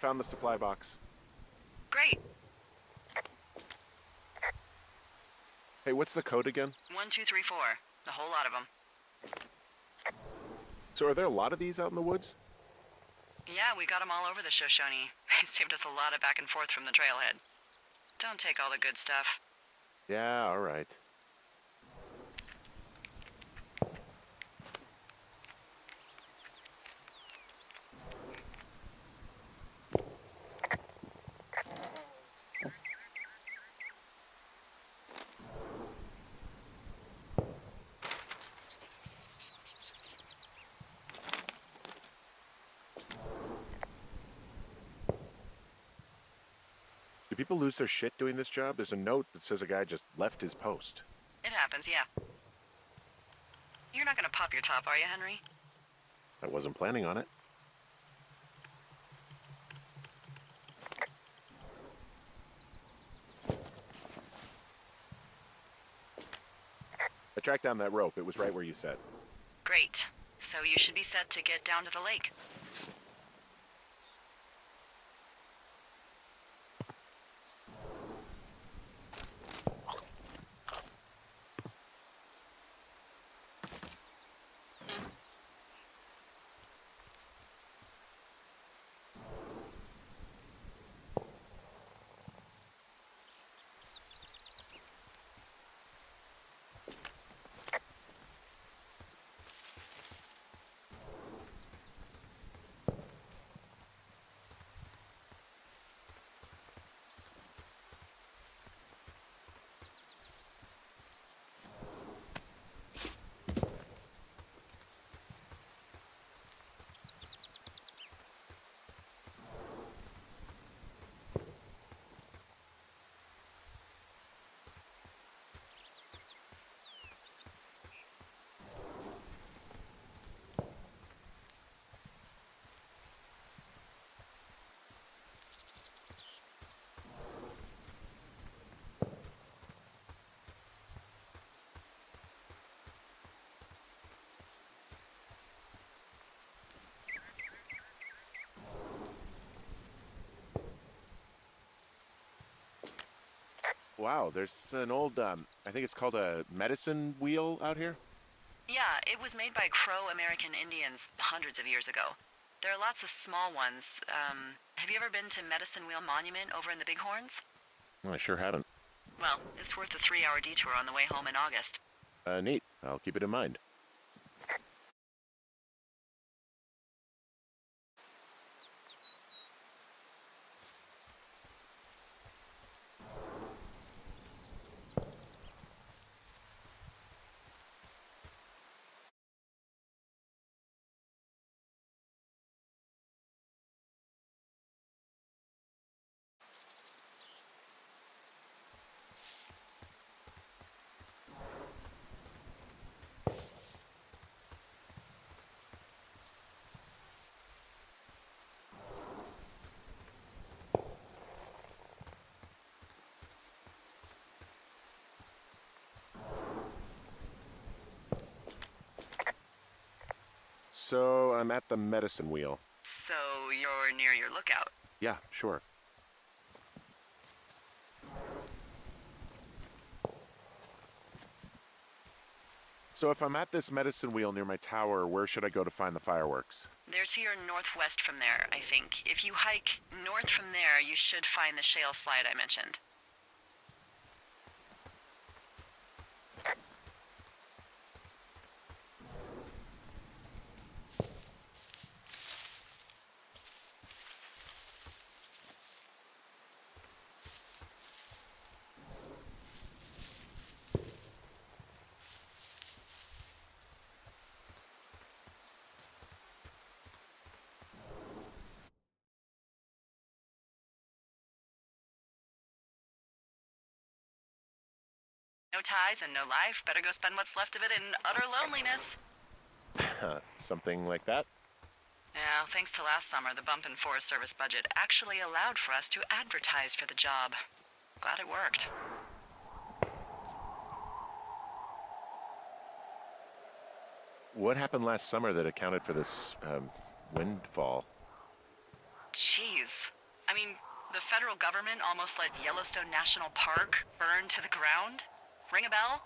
found the supply box. Great. Hey, what's the code again? 1234. A whole lot of them. So are there a lot of these out in the woods? Yeah, we got them all over the Shoshone. They saved us a lot of back and forth from the trailhead. Don't take all the good stuff. Yeah, all right. Do people lose their shit doing this job? There's a note that says a guy just left his post. It happens, yeah. You're not gonna pop your top, are you, Henry? I wasn't planning on it. I tracked down that rope. It was right where you said. Great. So you should be set to get down to the lake. Wow, there's an old, I think it's called a medicine wheel out here. Yeah, it was made by Crow American Indians hundreds of years ago. There are lots of small ones. Have you ever been to Medicine Wheel Monument over in the Bighorns? I sure haven't. Well, it's worth a 3-hour detour on the way home in August. Neat. I'll keep it in mind. So I'm at the medicine wheel. So you're near your lookout. Yeah, sure. So if I'm at this medicine wheel near my tower, where should I go to find the fireworks? They're to your northwest from there, I think. If you hike north from there, you should find the shale slide I mentioned. No ties and no life. Better go spend what's left of it in utter loneliness. Something like that? Yeah, thanks to last summer, the bump in Forest Service budget actually allowed for us to advertise for the job. Glad it worked. What happened last summer that accounted for this, windfall? Jeez. mean, the federal government almost let Yellowstone National Park burn to the ground? Ring a bell?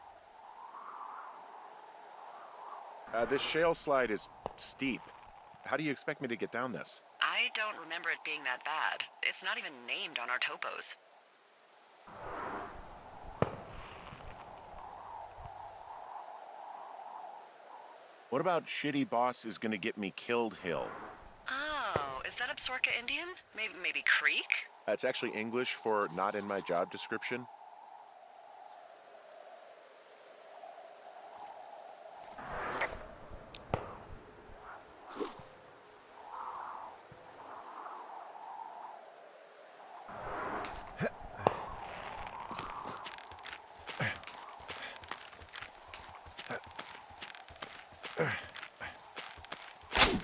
This shale slide is steep. How do you expect me to get down this? I don't remember it being that bad. It's not even named on our topos. What about Shitty Boss is gonna get me killed hill? Oh, is that Absorka Indian? Maybe Creek? That's actually English for not in my job description.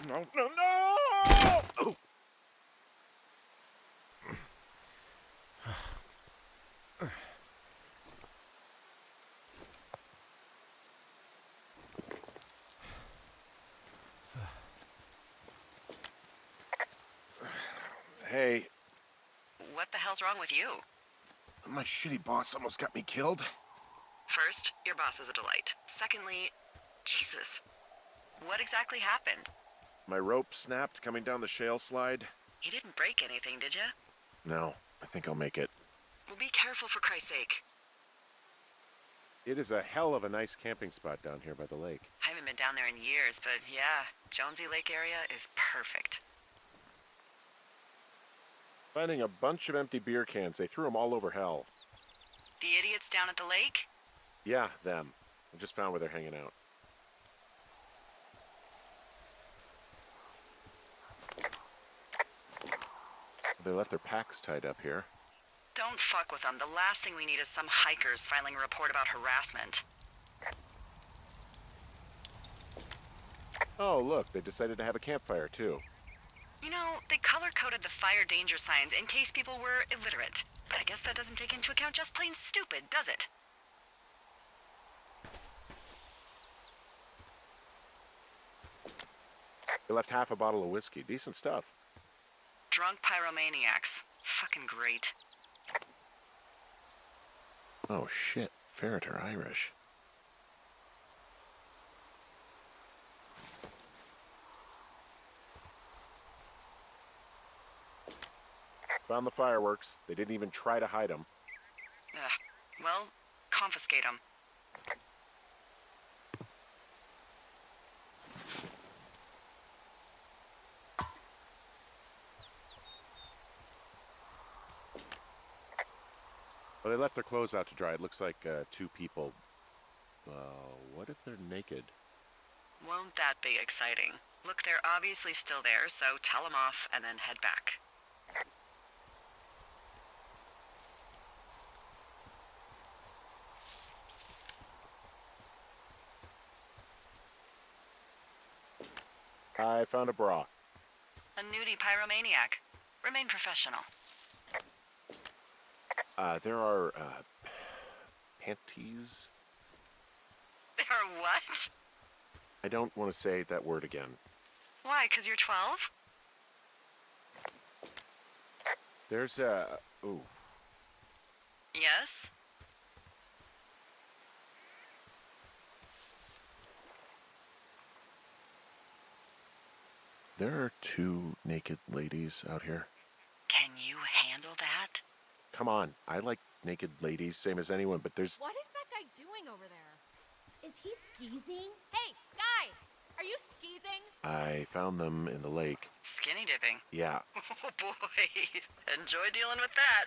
No, no, no! Oh. Hey, What the hell's wrong with you? my shitty boss almost got me killed. First, your boss is a delight. Secondly, Jesus. What exactly happened? My rope snapped coming down the shale slide. You didn't break anything, did you? No, I think I'll make it. Well, be careful for Christ's sake. It is a hell of a nice camping spot down here by the lake. I haven't been down there in years, but yeah, Jonesy Lake area is perfect. Finding a bunch of empty beer cans. They threw them all over hell. The idiots down at the lake? Yeah, them. I just found where they're hanging out. They left their packs tied up here. Don't fuck with them. The last thing we need is some hikers filing a report about harassment. Oh, look, they decided to have a campfire, too. You know, they color-coded the fire danger signs in case people were illiterate. But I guess that doesn't take into account just plain stupid, does it? They left half a bottle of whiskey. Decent stuff. Drunk pyromaniacs. Fucking great. Oh, shit. Ferret are Irish. Found the fireworks. They didn't even try to hide them. Ugh. Well, confiscate them. Well, they left their clothes out to dry. It looks like two people. What if they're naked? Won't that be exciting? Look, they're obviously still there, so tell them off and then head back. I found a bra. A nudie pyromaniac. Remain professional. There are, panties? They are what? I don't want to say that word again. Why, 'cause you're 12? There's a... Ooh. Yes? There are two naked ladies out here. Can you handle that? Come on, I like naked ladies, same as anyone, but there's... What is that guy doing over there? Is he skeezing? Hey, guy! Are you skeezing? I found them in the lake. Skinny dipping. Yeah. Oh boy. Enjoy dealing with that.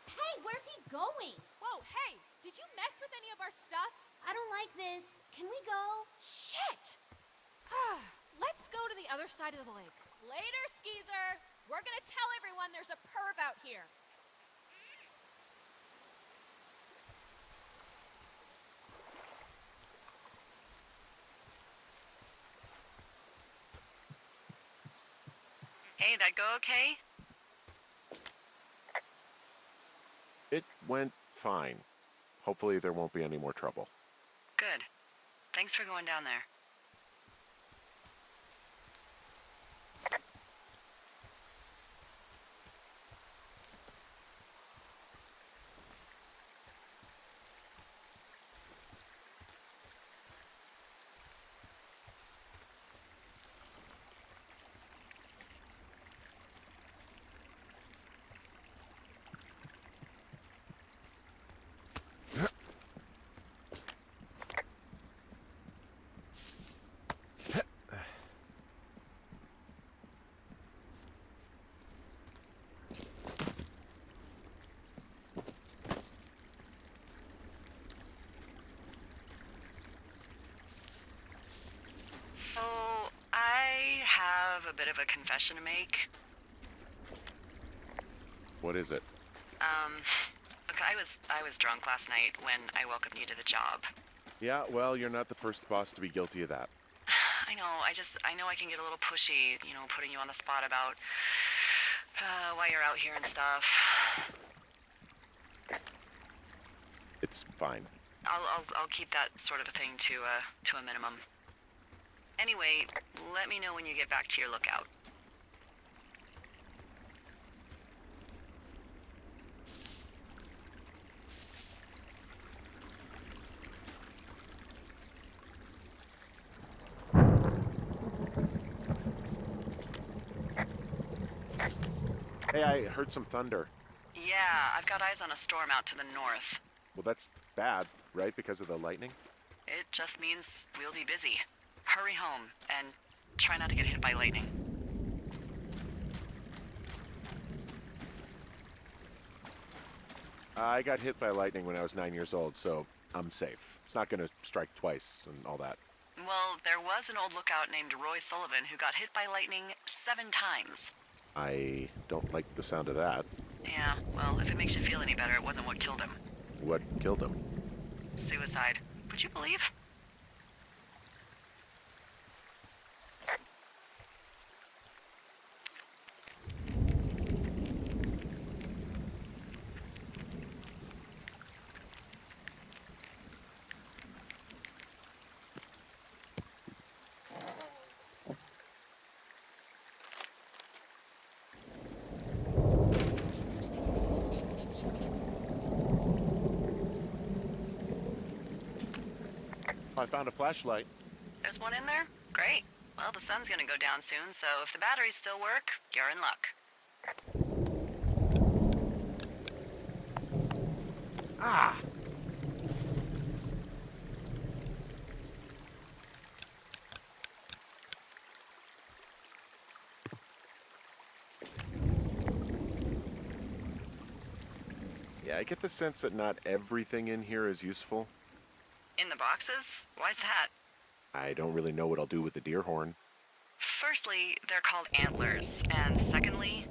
Hey, where's he going? Whoa, hey! Did you mess with any of our stuff? I don't like this. Can we go? Shit! Let's go to the other side of the lake. Later, Skeezer! We're gonna tell everyone there's a perv out here. Hey, that go okay? It went fine. Hopefully there won't be any more trouble. Good. Thanks for going down there. So, I have a bit of a confession to make. What is it? Look, I was drunk last night when I welcomed you to the job. Yeah, well, you're not the first boss to be guilty of that. I know, I know I can get a little pushy, putting you on the spot about why you're out here and stuff. It's fine. I'll keep that sort of a thing to a minimum. Anyway, let me know when you get back to your lookout. Hey, I heard some thunder. Yeah, I've got eyes on a storm out to the north. Well, that's bad, right? Because of the lightning? It just means we'll be busy. Hurry home, and try not to get hit by lightning. I got hit by lightning when I was 9 years old, so I'm safe. It's not gonna strike twice and all that. Well, there was an old lookout named Roy Sullivan who got hit by lightning 7 times. I don't like the sound of that. Yeah, well, if it makes you feel any better, it wasn't what killed him. What killed him? Suicide. Would you believe? I found a flashlight. There's one in there? Great. Well, the sun's gonna go down soon, so if the batteries still work, you're in luck. Ah! Yeah, I get the sense that not everything in here is useful. In the boxes? Why's that? I don't really know what I'll do with the deer horn. Firstly, they're called antlers, and secondly,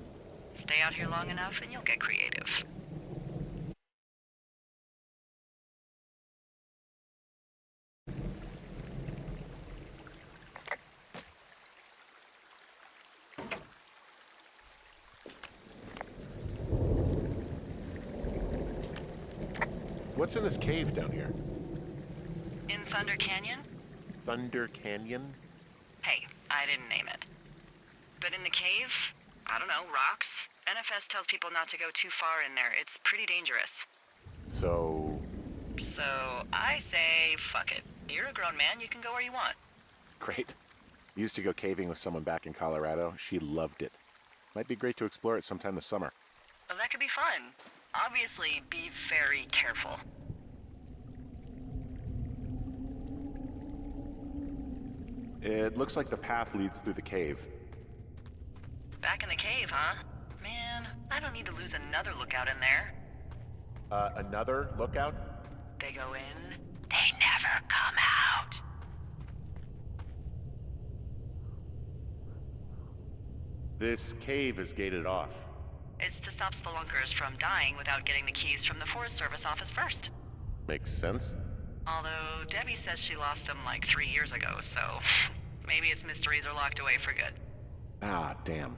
stay out here long enough and you'll get creative. What's in this cave down here? In Thunder Canyon? Thunder Canyon? Hey, I didn't name it. But in the cave, I don't know, rocks? NFS tells people not to go too far in there. It's pretty dangerous. So... So I say, fuck it. You're a grown man, you can go where you want. Great. Used to go caving with someone back in Colorado. She loved it. Might be great to explore it sometime this summer. Well, that could be fun. Obviously, be very careful. It looks like the path leads through the cave. Back in the cave, huh? Man, I don't need to lose another lookout in there. Another lookout? They go in, they never come out. This cave is gated off. It's to stop spelunkers from dying without getting the keys from the Forest Service office first. Makes sense. Although Debbie says she lost them like 3 years ago, so maybe its mysteries are locked away for good. Ah, damn.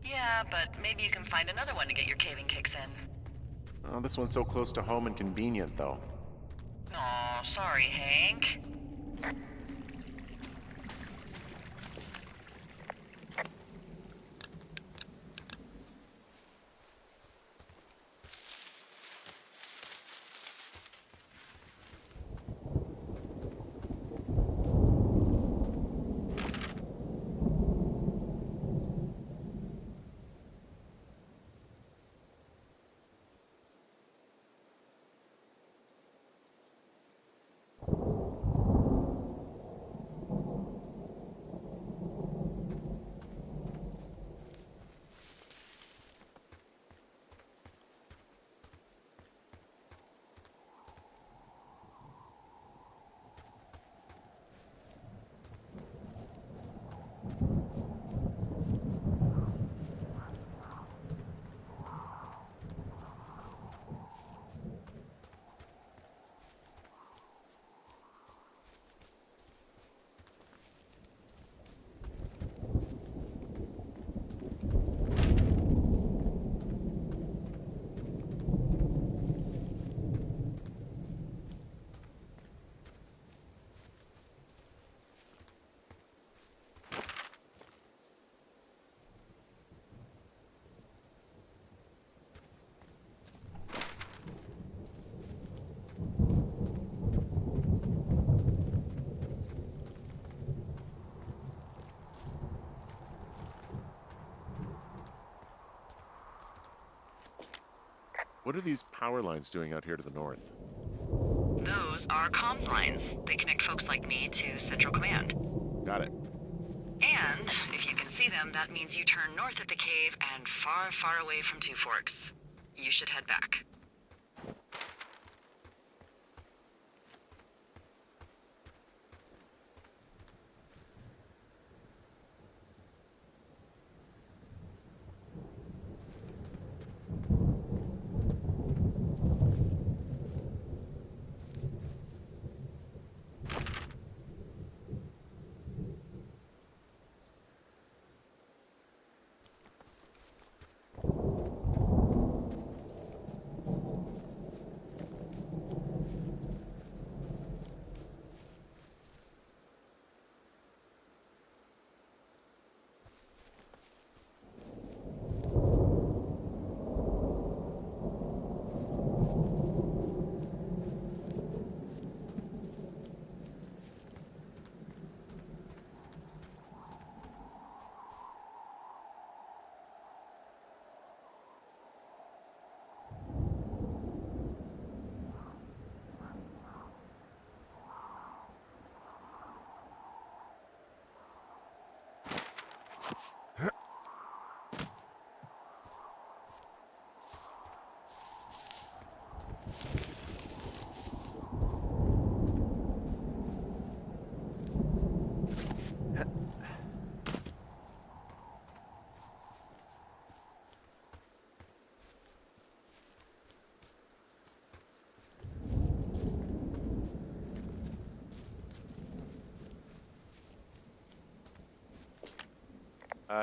Yeah, but maybe you can find another one to get your caving kicks in. Oh, this one's so close to home and convenient, though. Aw, sorry, Hank. What are these power lines doing out here to the north? Those are comms lines. They connect folks like me to Central Command. Got it. And if you can see them, that means you turn north of the cave and far, far away from Two Forks. You should head back.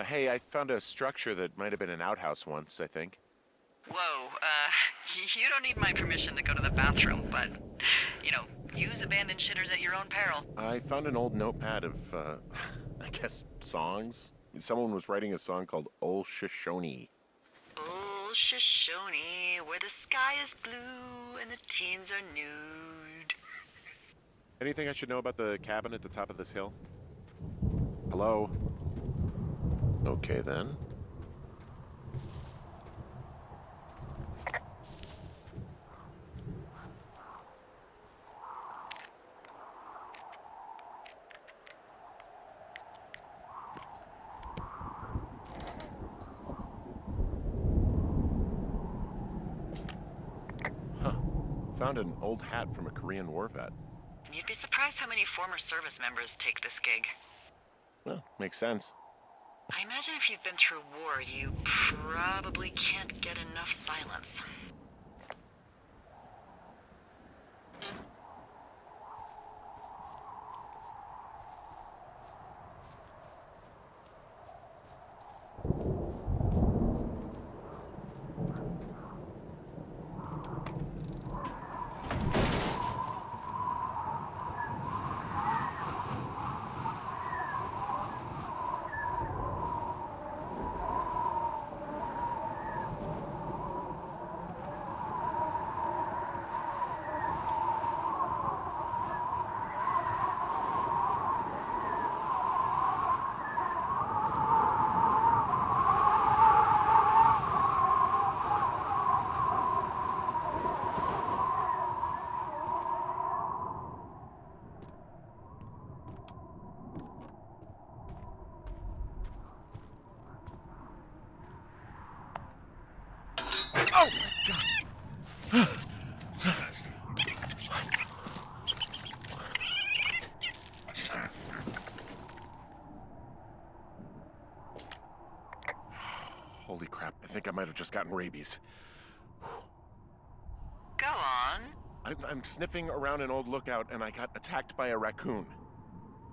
Hey, I found a structure that might have been an outhouse once, I think. Whoa, you don't need my permission to go to the bathroom, but, use abandoned shitters at your own peril. I found an old notepad of, I guess, songs. Someone was writing a song called Ol Shoshone. Oh, Shoshone, where the sky is blue and the teens are nude. Anything I should know about the cabin at the top of this hill? Hello? Okay, then. Huh. Found an old hat from a Korean war vet. You'd be surprised how many former service members take this gig. Well, makes sense. I imagine if you've been through war, you probably can't get enough silence. Oh, God. Holy crap, I think I might have just gotten rabies. Go on. I'm sniffing around an old lookout and I got attacked by a raccoon.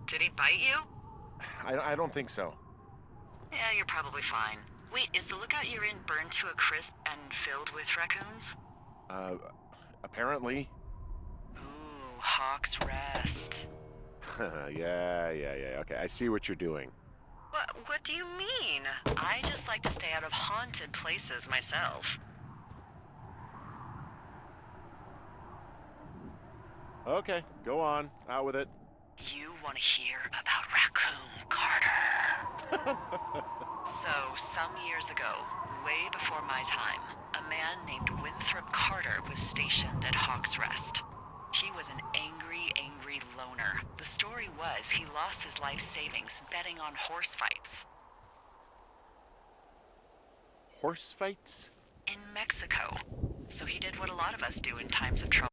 Did he bite you? I don't think so. Yeah, you're probably fine. Wait, is the lookout you're in burned to a crisp and filled with raccoons? Apparently. Ooh, Hawk's Rest. Yeah. Okay, I see what you're doing. What do you mean? I just like to stay out of haunted places myself. Okay, go on. Out with it. You want to hear about Raccoon Carter? So, some years ago, way before my time, a man named Winthrop Carter was stationed at Hawk's Rest. He was an angry loner. The story was he lost his life savings betting on horse fights. Horse fights? In Mexico. So he did what a lot of us do in times of trouble.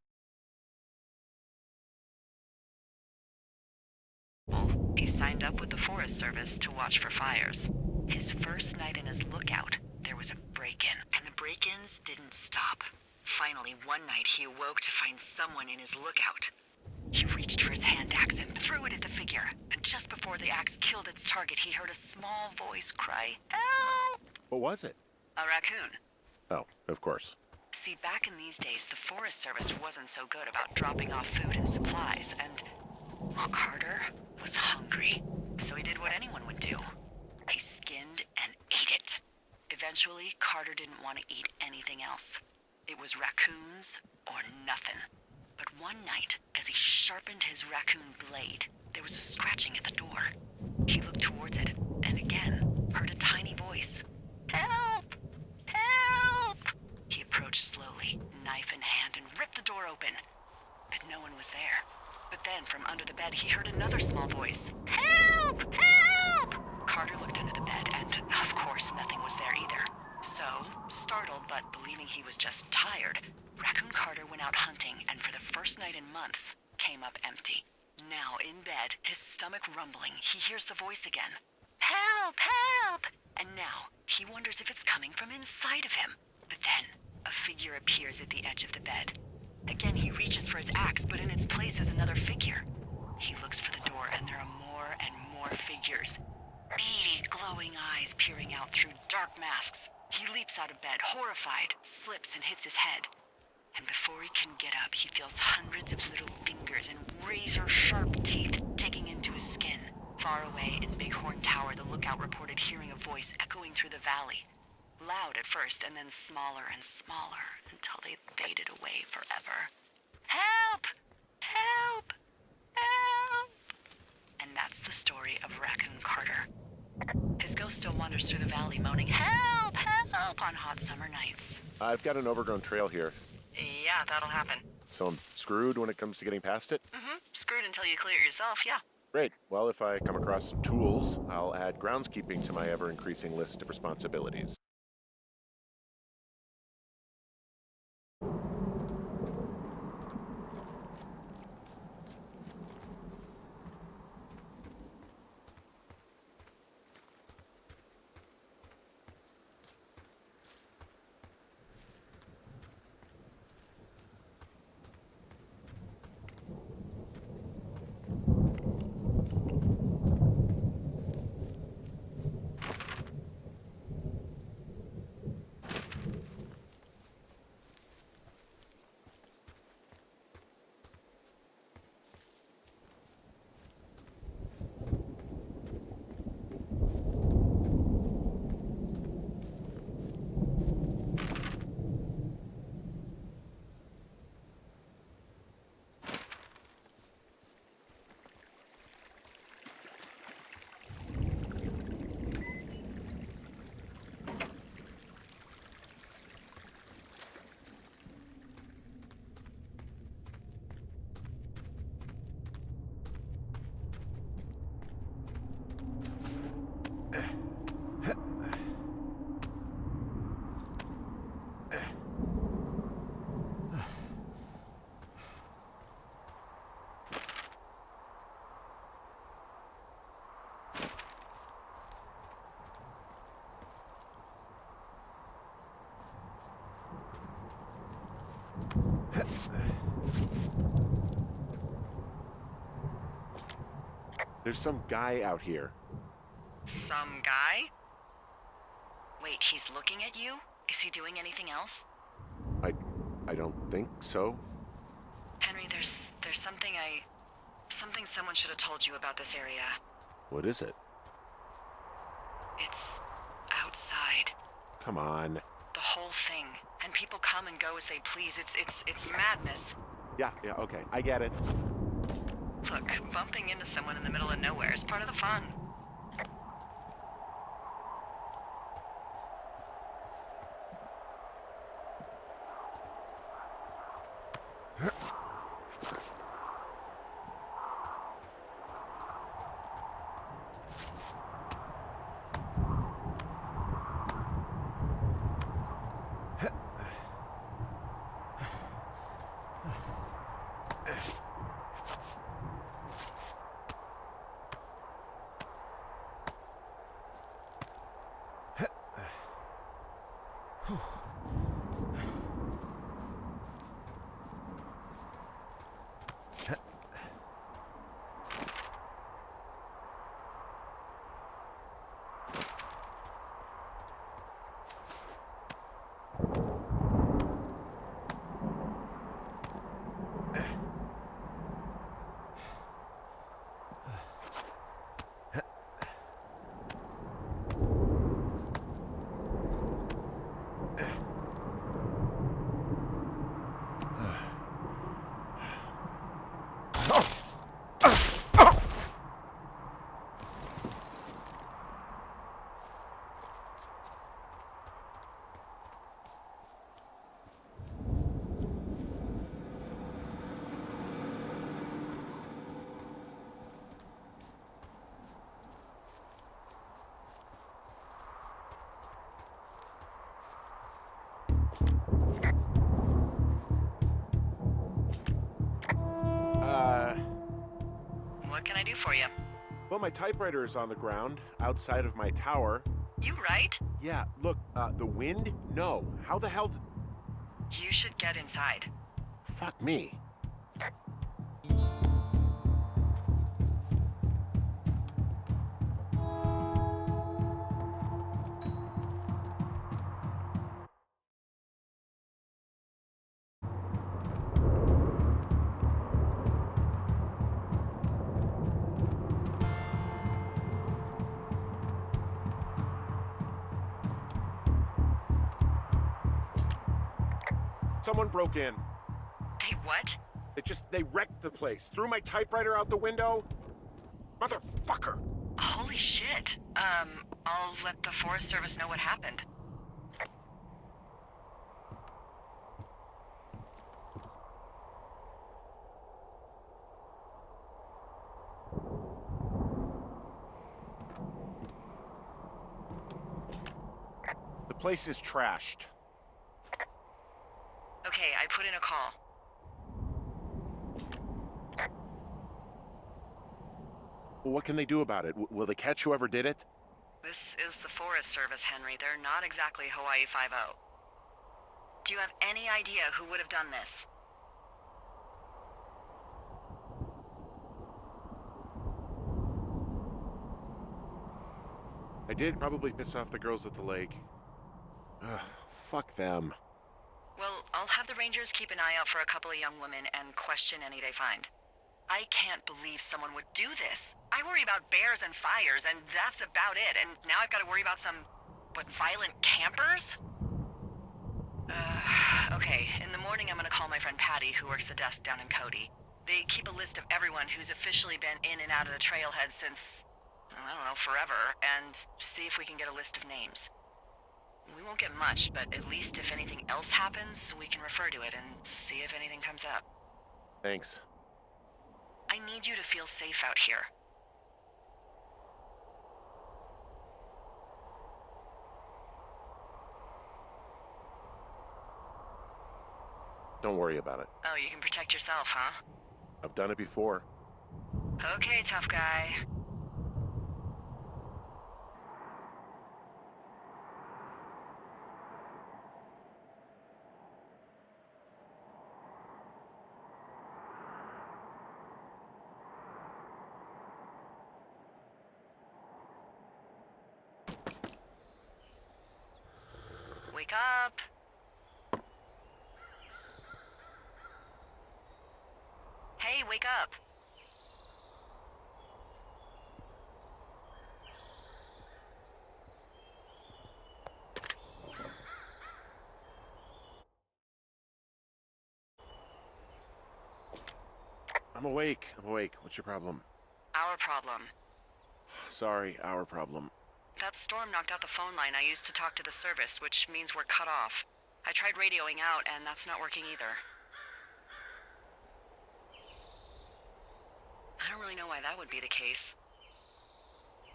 He signed up with the Forest Service to watch for fires. His first night in his lookout, there was a break-in, and the break-ins didn't stop. Finally, one night he awoke to find someone in his lookout. He reached for his hand axe and threw it at the figure, and just before the axe killed its target, he heard a small voice cry, "Help!" What was it? A raccoon. Oh, of course. See, back in these days, the Forest Service wasn't so good about dropping off food and supplies, and well, Carter was hungry, so he did what anyone would do. He skinned and ate it. Eventually, Carter didn't want to eat anything else. It was raccoons or nothing. But one night, as he sharpened his raccoon blade, there was a scratching at the door. He looked towards it and again heard a tiny voice. "Help! Help!" He approached slowly, knife in hand, and ripped the door open. But no one was there. But then, from under the bed, he heard another small voice. "Help! Help!" Carter looked under the bed, and, of course, nothing was there either. So, startled but believing he was just tired, Raccoon Carter went out hunting, and for the first night in months, came up empty. Now, in bed, his stomach rumbling, he hears the voice again. "Help! Help!" And now, he wonders if it's coming from inside of him. But then, a figure appears at the edge of the bed. Again, he reaches for his axe, but in its place is another figure. He looks for the door, and there are more and more figures. Beady, glowing eyes peering out through dark masks. He leaps out of bed, horrified, slips and hits his head. And before he can get up, he feels hundreds of little fingers and razor-sharp teeth digging into his skin. Far away in Bighorn Tower, the lookout reported hearing a voice echoing through the valley. Loud at first, and then smaller and smaller, until they faded away forever. "Help! Help! Help!" And that's the story of Raccoon Carter. His ghost still wanders through the valley, moaning, "Help! Help!" on hot summer nights. I've got an overgrown trail here, Yeah, that'll happen. so I'm screwed when it comes to getting past it. Screwed until you clear it yourself, yeah. Great. Well, if I come across some tools, I'll add groundskeeping to my ever-increasing list of responsibilities. There's some guy out here. Some guy? Wait, he's looking at you? Is he doing anything else? I don't think so. Henry, there's something something someone should have told you about this area. What is it? It's outside. Come on. The whole thing. And people come and go as they please. It's madness. Yeah, okay. I get it. Look, bumping into someone in the middle of nowhere is part of the fun. What can I do for you? Well, my typewriter is on the ground outside of my tower. You right? Yeah, look, the wind? No. How the hell You should get inside. Fuck me. Someone broke in. Hey, what? They wrecked the place. Threw my typewriter out the window. Motherfucker. Holy shit. I'll let the Forest Service know what happened. The place is trashed. Okay, I put in a call. Well, what can they do about it? Will they catch whoever did it? This is the Forest Service, Henry. They're not exactly Hawaii Five-0. Do you have any idea who would have done this? I did probably piss off the girls at the lake. Ugh, fuck them. Well, I'll have the Rangers keep an eye out for a couple of young women and question any they find. I can't believe someone would do this. I worry about bears and fires, and that's about it. And now I've got to worry about some, violent campers? Okay, in the morning I'm gonna call my friend Patty, who works the desk down in Cody. They keep a list of everyone who's officially been in and out of the trailhead since, I don't know, forever, and see if we can get a list of names. We won't get much, but at least if anything else happens, we can refer to it and see if anything comes up. Thanks. I need you to feel safe out here. Don't worry about it. Oh, you can protect yourself, huh? I've done it before. Okay, tough guy. Wake up. Hey, wake up. I'm awake. I'm awake. What's your problem? Our problem. Sorry, our problem. That storm knocked out the phone line I used to talk to the service, which means we're cut off. I tried radioing out, and that's not working either. I don't really know why that would be the case.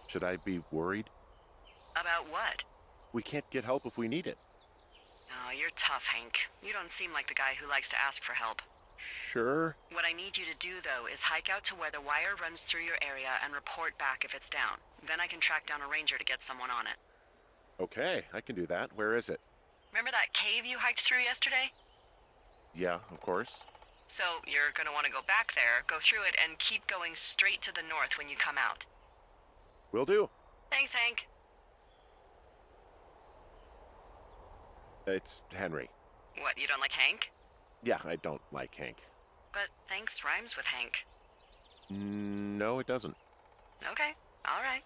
Should I be worried? About what? We can't get help if we need it. Oh, you're tough, Hank. You don't seem like the guy who likes to ask for help. Sure. What I need you to do, though, is hike out to where the wire runs through your area and report back if it's down. Then I can track down a ranger to get someone on it. Okay, I can do that. Where is it? Remember that cave you hiked through yesterday? Yeah, of course. So you're gonna want to go back there, go through it, and keep going straight to the north when you come out. Will do. Thanks, Hank. It's Henry. What, you don't like Hank? Yeah, I don't like Hank. But thanks rhymes with Hank. No, it doesn't. Okay, all right.